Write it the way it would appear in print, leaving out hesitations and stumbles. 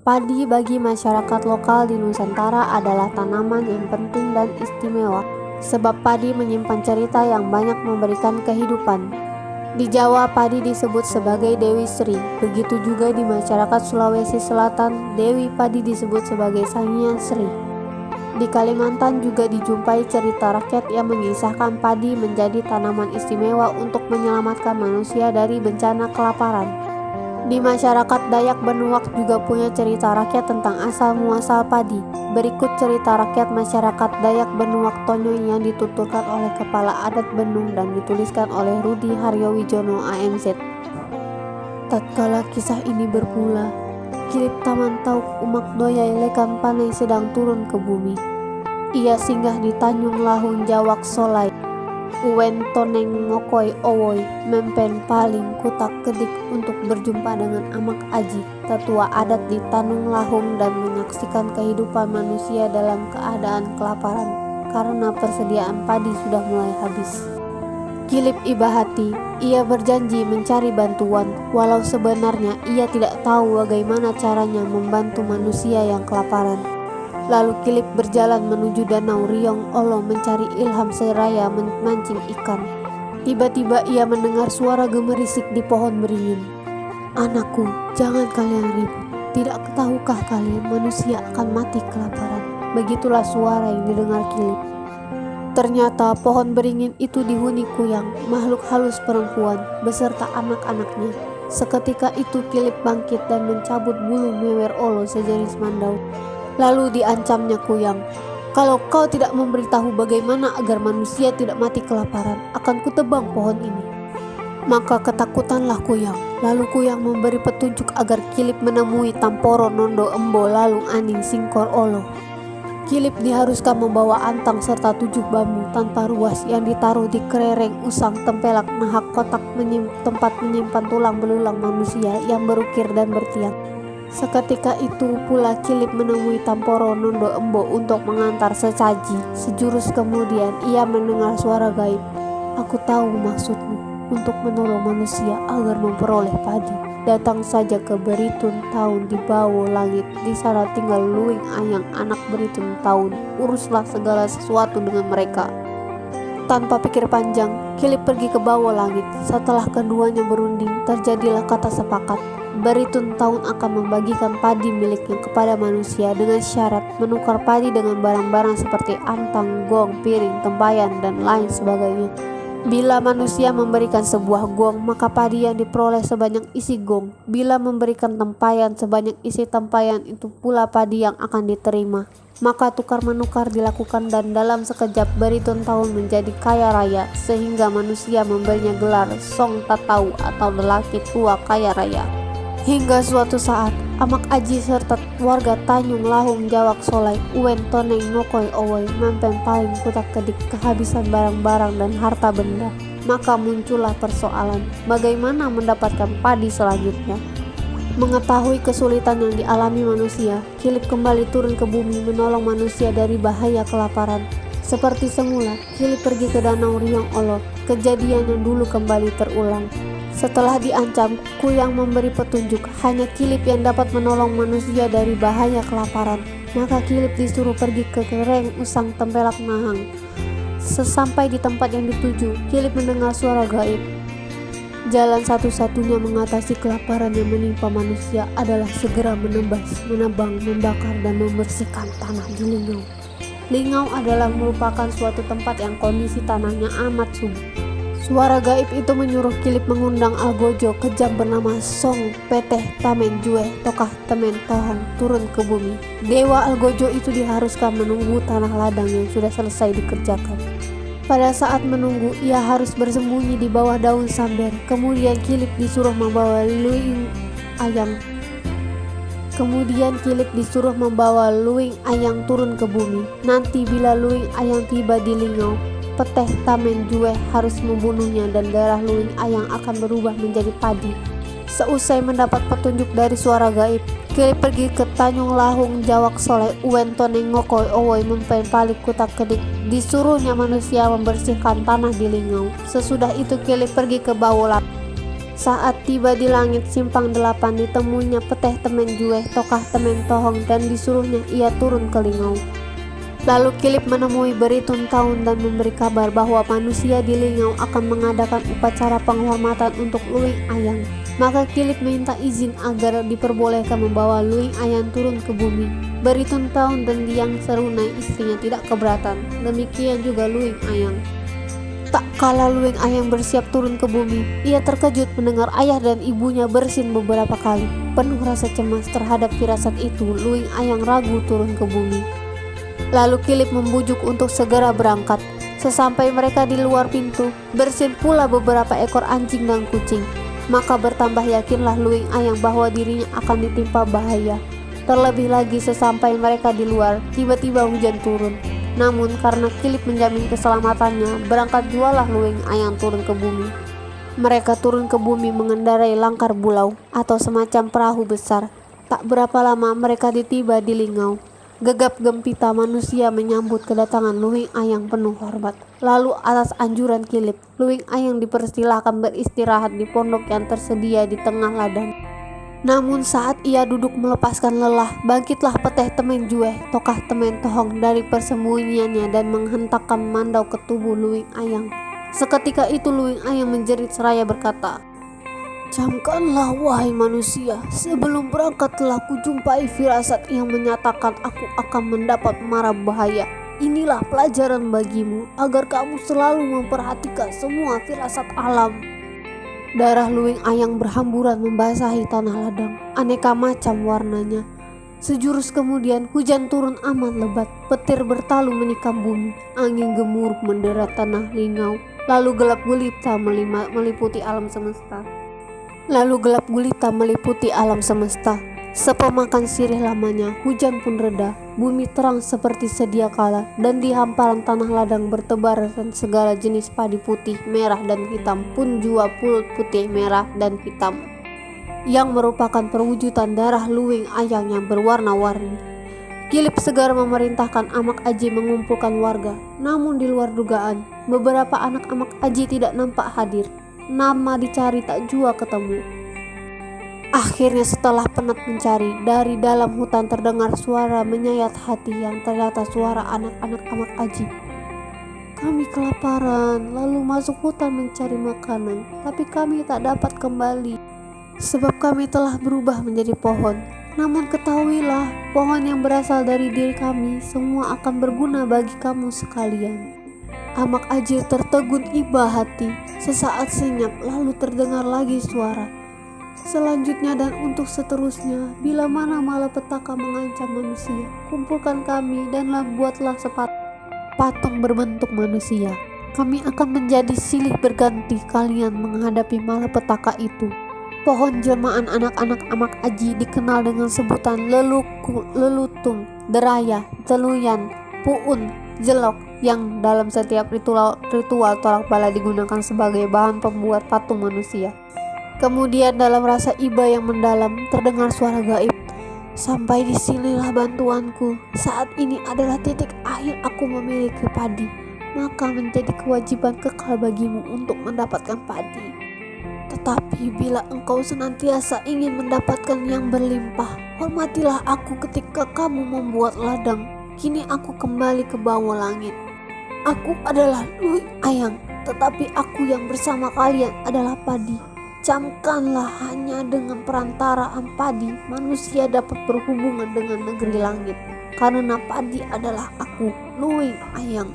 Padi bagi masyarakat lokal di Nusantara adalah tanaman yang penting dan istimewa, sebab padi menyimpan cerita yang banyak memberikan kehidupan. Di Jawa, padi disebut sebagai Dewi Sri. Begitu juga di masyarakat Sulawesi Selatan, Dewi Padi disebut sebagai Sangiang Sri. Di Kalimantan juga dijumpai cerita rakyat yang mengisahkan padi menjadi tanaman istimewa untuk menyelamatkan manusia dari bencana kelaparan. Di masyarakat Dayak Benuak juga punya cerita rakyat tentang asal-muasal padi. Berikut cerita rakyat masyarakat Dayak Benuak Tonyoy yang dituturkan oleh Kepala Adat Benung dan dituliskan oleh Rudi Haryowijono AMZ. Tatkala kisah ini bermula, Kilip Taman Tauk Umak Doyay Lekan Panai sedang turun ke bumi. Ia singgah di Tanjung Lahung Jawak Solai. Uwen toneng ngokoi owoy mempen paling kutak kedik untuk berjumpa dengan Amak Aji, tetua adat di Tanjung Lahung, dan menyaksikan kehidupan manusia dalam keadaan kelaparan karena persediaan padi sudah mulai habis. Kilip iba hati, ia berjanji mencari bantuan, walau sebenarnya ia tidak tahu bagaimana caranya membantu manusia yang kelaparan. Lalu Kilip berjalan menuju Danau Riong Olo mencari ilham seraya memancing ikan. Tiba-tiba ia mendengar suara gemerisik di pohon beringin. "Anakku, jangan kalian ribut. Tidak tahukah kalian manusia akan mati kelaparan?" Begitulah suara yang didengar Kilip. Ternyata pohon beringin itu dihuni Kuyang, makhluk halus perempuan, beserta anak-anaknya. Seketika itu Kilip bangkit dan mencabut bulu mewer Olo sejenis mandau. Lalu diancamnya Kuyang, "Kalau kau tidak memberitahu bagaimana agar manusia tidak mati kelaparan, akan kutebang pohon ini." Maka ketakutanlah Kuyang. Lalu Kuyang memberi petunjuk agar Kilip menemui Tamporo Nondo Embo Lalung Aning Singkor Olo. Kilip diharuskan membawa antang serta 7 bambu tanpa ruas yang ditaruh di kerereng usang tempelak nahak kotak tempat menyimpan tulang belulang manusia yang berukir dan bertiang. Seketika itu pula Kilip menemui Tamporo Nondo Embo untuk mengantar sesaji. Sejurus kemudian ia mendengar suara gaib. "Aku tahu maksudmu, untuk menolong manusia agar memperoleh padi. Datang saja ke Beritun Taun di bawah langit. Di sana tinggal Luing Ayang anak Beritun Taun. Uruslah segala sesuatu dengan mereka." Tanpa pikir panjang, Kilip pergi ke bawah langit. Setelah keduanya berunding, terjadilah kata sepakat. Beritun Taun akan membagikan padi miliknya kepada manusia dengan syarat menukar padi dengan barang-barang seperti antang, gong, piring, tempayan, dan lain sebagainya. Bila manusia memberikan sebuah gong, maka padi yang diperoleh sebanyak isi gong. Bila memberikan tempayan, sebanyak isi tempayan itu pula padi yang akan diterima. Maka tukar-menukar dilakukan dan dalam sekejap Beritun Taun menjadi kaya raya, sehingga manusia memberinya gelar Song Tatau atau lelaki tua kaya raya. Hingga suatu saat, Amak Aji serta warga Tanjung Lahung Jawak Solai, Uwen toneng ngokoi owoy mempen paling kutak kedik kehabisan barang-barang dan harta benda. Maka muncullah persoalan, bagaimana mendapatkan padi selanjutnya. Mengetahui kesulitan yang dialami manusia, Kilip kembali turun ke bumi menolong manusia dari bahaya kelaparan. Seperti semula, Kilip pergi ke Danau Riong Olo. Kejadian yang dulu kembali terulang. Setelah diancam, Kuyang memberi petunjuk hanya Kilip yang dapat menolong manusia dari bahaya kelaparan. Maka Kilip disuruh pergi ke kereng usang tempelak nahang. Sesampai di tempat yang dituju, Kilip mendengar suara gaib. Jalan satu-satunya mengatasi kelaparan yang menimpa manusia adalah segera menebang, membakar, dan membersihkan tanah di Lingau. Lingau adalah merupakan suatu tempat yang kondisi tanahnya amat subur. Suara gaib itu menyuruh Kilip mengundang Algojo kejam bernama Song Peteh Tamen Jue Tokah Temen Tohong turun ke bumi. Dewa Algojo itu diharuskan menunggu tanah ladang yang sudah selesai dikerjakan. Pada saat menunggu, ia harus bersembunyi di bawah daun samber. Kemudian Kilip disuruh membawa Luing Ayang turun ke bumi. Nanti bila Luing Ayang tiba di Lingau, Peteh Tamen Jue harus membunuhnya dan darah Luing Ayang akan berubah menjadi padi. Seusai mendapat petunjuk dari suara gaib, Kilip pergi ke Tanjung Lahung Jawak Solai, Uwen toneng ngokoi owoy mempen palik kutak kedik. Disuruhnya manusia membersihkan tanah di Lingau. Sesudah itu Kilip pergi ke bawah langit. Saat tiba di langit simpang 8 ditemuinya Peteh temen Jueh, Tokah temen Tohong, dan disuruhnya ia turun ke Lingau. Lalu Kilip menemui Beritun Taun dan memberi kabar bahwa manusia di Lingau akan mengadakan upacara penghormatan untuk Luing Ayang. Maka Kilip minta izin agar diperbolehkan membawa Luing Ayang turun ke bumi. Beritun Taun dan Liang Serunai istrinya tidak keberatan, demikian juga Luing Ayang. Tak kala Luing Ayang bersiap turun ke bumi, ia terkejut mendengar ayah dan ibunya bersin beberapa kali. Penuh rasa cemas terhadap firasat itu, Luing Ayang ragu turun ke bumi. Lalu Kilip membujuk untuk segera berangkat. Sesampai mereka di luar pintu, bersin pula beberapa ekor anjing dan kucing. Maka bertambah yakinlah Luing Ayang bahwa dirinya akan ditimpa bahaya. Terlebih lagi sesampai mereka di luar, tiba-tiba hujan turun. Namun karena Kilip menjamin keselamatannya, berangkat jualah Luing Ayang turun ke bumi. Mereka turun ke bumi mengendarai langkar bulau atau semacam perahu besar. Tak berapa lama mereka tiba di Lingau. Gegap gempita manusia menyambut kedatangan Luing Ayang penuh hormat. Lalu atas anjuran Kilip, Luing Ayang dipersilahkan beristirahat di pondok yang tersedia di tengah ladang. Namun saat ia duduk melepaskan lelah, bangkitlah Peteh temen Jueh, Tokah temen Tohong dari persembunyiannya dan menghentakkan mandau ke tubuh Luing Ayang. Seketika itu Luing Ayang menjerit seraya berkata, "Camkanlah wahai manusia, sebelum berangkat telah kujumpai firasat yang menyatakan aku akan mendapat mara bahaya. Inilah pelajaran bagimu agar kamu selalu memperhatikan semua firasat alam." Darah Luing Ayang berhamburan membasahi tanah ladang, aneka macam warnanya. Sejurus kemudian hujan turun amat lebat, petir bertalu menikam bumi, angin gemuruh menderat tanah Lingau, lalu gelap gulita meliputi alam semesta. Sepemakan sirih lamanya, hujan pun reda, bumi terang seperti sedia kala, dan di hamparan tanah ladang bertebaran segala jenis padi putih, merah, dan hitam pun jua pulut putih, merah, dan hitam, yang merupakan perwujudan darah Luing Ayang yang berwarna-warni. Kilip segera memerintahkan Amak Aji mengumpulkan warga, namun di luar dugaan, beberapa anak Amak Aji tidak nampak hadir. Nama dicari tak jua ketemu. Akhirnya setelah penat mencari, dari dalam hutan terdengar suara menyayat hati yang ternyata suara anak-anak Amak Aji. "Kami kelaparan, lalu masuk hutan mencari makanan, tapi kami tak dapat kembali, sebab kami telah berubah menjadi pohon. Namun ketahuilah, pohon yang berasal dari diri kami semua akan berguna bagi kamu sekalian." Amak Aji tertegun iba hati. Sesaat senyap, lalu terdengar lagi suara, "Selanjutnya dan untuk seterusnya, bila mana malapetaka mengancam manusia, kumpulkan kami dan buatlah patung berbentuk manusia. Kami akan menjadi silih berganti kalian menghadapi malapetaka itu." Pohon jelmaan anak-anak Amak Aji dikenal dengan sebutan lelutung, deraya, teluyan, puun, jelok, yang dalam setiap ritual tolak bala digunakan sebagai bahan pembuat patung manusia. Kemudian dalam rasa iba yang mendalam terdengar suara gaib, "Sampai disinilah bantuanku. Saat ini adalah titik akhir aku memiliki padi, maka menjadi kewajiban kekal bagimu untuk mendapatkan padi. Tetapi bila engkau senantiasa ingin mendapatkan yang berlimpah, hormatilah aku ketika kamu membuat ladang. Kini aku kembali ke bawah langit. Aku adalah Luing Ayang, tetapi aku yang bersama kalian adalah padi. Camkanlah hanya dengan perantaraan padi manusia dapat berhubungan dengan negeri langit, karena padi adalah aku, Luing Ayang."